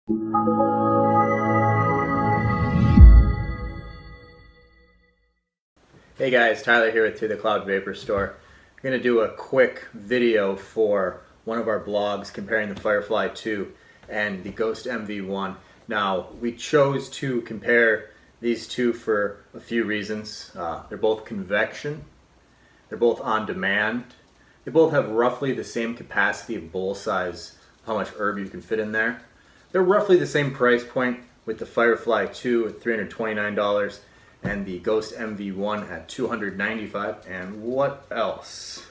Hey guys, Tyler here with To The Cloud Vapor Store. I'm going to do a quick video for one of our blogs comparing the Firefly 2 and the Ghost MV1. Now, we chose to compare these two for a few reasons. They're both convection, they're both on demand, they both have roughly the same capacity of bowl size, how much herb you can fit in there. They're roughly the same price point, with the Firefly 2 at $329 and the Ghost MV1 at $295. And what else?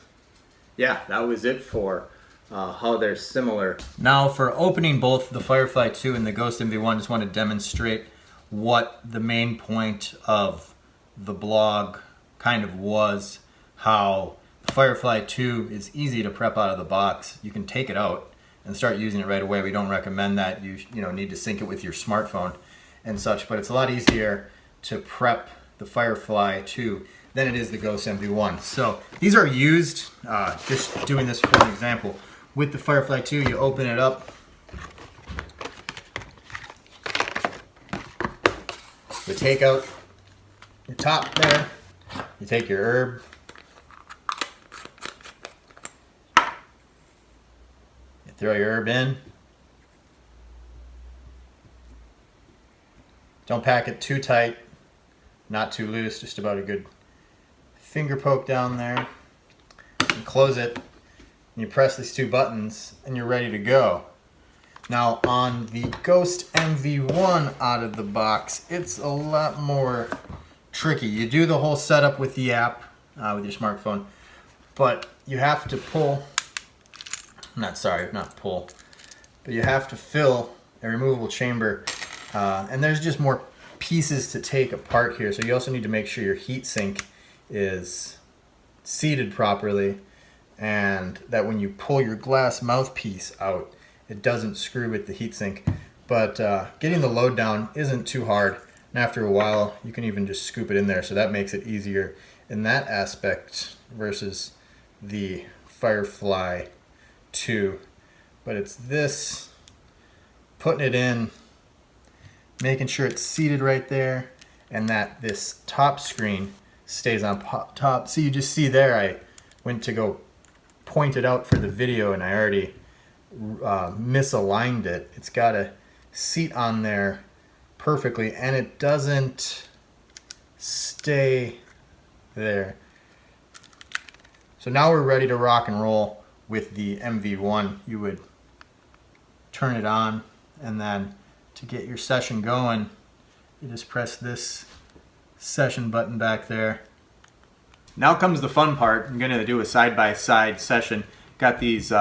Yeah, that was it for how they're similar. Now, for opening both the Firefly 2 and the Ghost MV1, just want to demonstrate what the main point of the blog kind of was. How the Firefly 2 is easy to prep out of the box. You can take it out and start using it right away. We don't recommend that. You need to sync it with your smartphone and such, but it's a lot easier to prep the Firefly 2 than it is the Ghost MV1. So these are used, just doing this for an example. With the Firefly 2, you open it up. You take out your top there. You take your herb. You throw your herb in. Don't pack it too tight, not too loose, just about a good finger poke down there. You close it, and you press these two buttons, and you're ready to go. Now, on the Ghost MV1 out of the box, it's a lot more tricky. You do the whole setup with the app, with your smartphone, but you have to pull, not pull, but you have to fill a removable chamber. And there's just more pieces to take apart here. So you also need to make sure your heatsink is seated properly, and that when you pull your glass mouthpiece out, it doesn't screw with the heatsink. But getting the load down isn't too hard, and after a while you can even just scoop it in there. So that makes it easier in that aspect versus the Firefly 2. But it's this, putting it in, making sure it's seated right there, and that this top screen stays on top. So you just see there, I went to go point it out for the video and I already misaligned it. It's got a seat on there perfectly, and it doesn't stay there. So now we're ready to rock and roll with the MV1. You would turn it on, and then to get your session going, you just press this session button back there. Now comes the fun part. I'm going to do a side-by-side session. Got these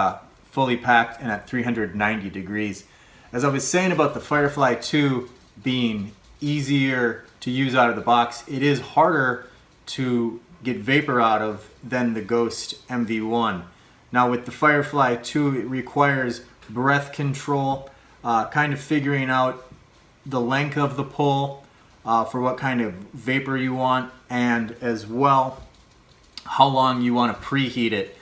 fully packed and at 390 degrees. As I was saying about the Firefly 2 being easier to use out of the box, it is harder to get vapor out of than the Ghost MV1. Now with the Firefly 2, it requires breath control, kind of figuring out the length of the pull for what kind of vapor you want, and as well how long you want to preheat it.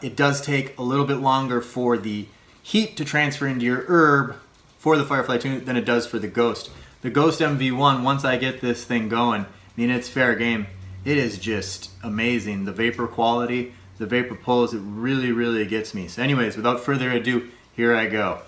It does take a little bit longer for the heat to transfer into your herb for the Firefly 2 than it does for the Ghost. The Ghost MV1, once I get this thing going, I mean, it's fair game. It is just amazing. The vapor quality, the vapor pulls, it really, really gets me. So anyways, without further ado, here I go.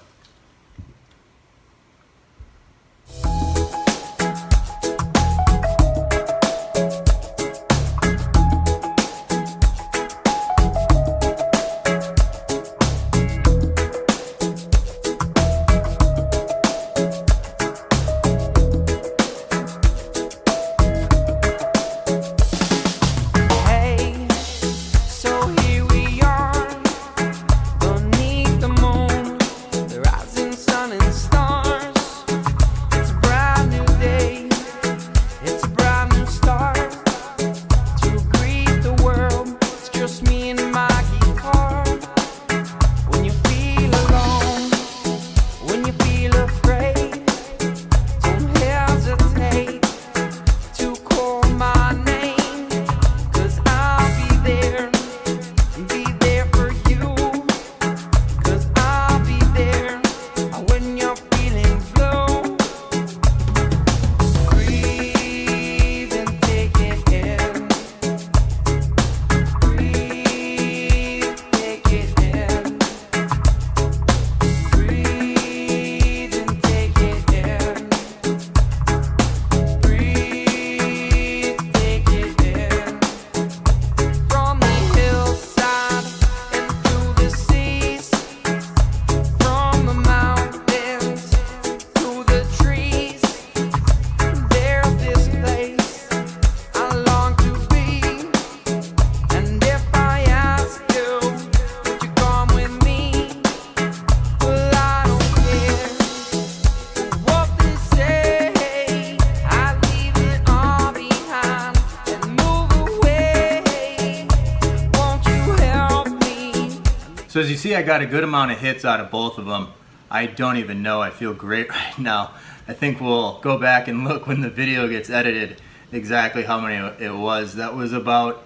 So as you see, I got a good amount of hits out of both of them. I don't even know, I feel great right now. I think we'll go back and look when the video gets edited exactly how many it was. That was about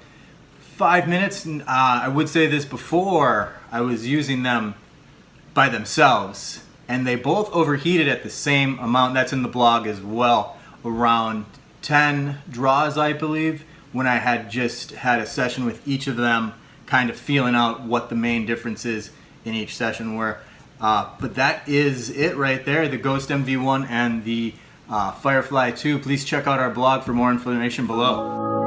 5 minutes. I would say this before, I was using them by themselves and they both overheated at the same amount. That's in the blog as well. Around 10 draws, I believe, when I had just had a session with each of them, kind of feeling out what the main differences in each session were. But that is it right there, the Ghost MV1 and the Firefly 2. Please check out our blog for more information below.